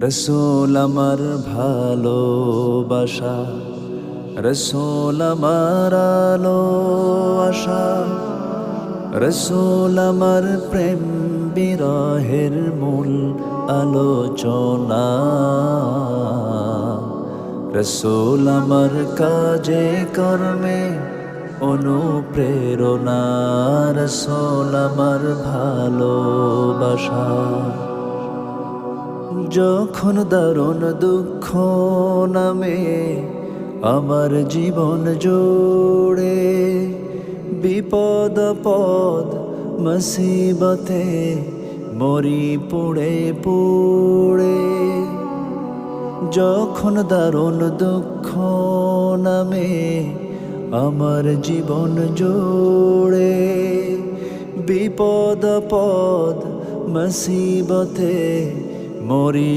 রসূল আমার ভালোবাসা, রসূল আমার আলো আশা, রসূল আমার প্রেম বিরহের মূল আলোচনা। রসূল আমার কাজে কর্মে অনুপ্রেরণা, রসূল আমার ভালোবাসা। যখন দারুণ দুঃখ নামে আমার জীবন জুড়ে, বিপদ পদ মুসিবতে মরি পুড়ে পুড়ে। যখন দারুণ দুঃখ নামে আমার জীবন জুড়ে, বিপদ পদ মুসিবতে মরি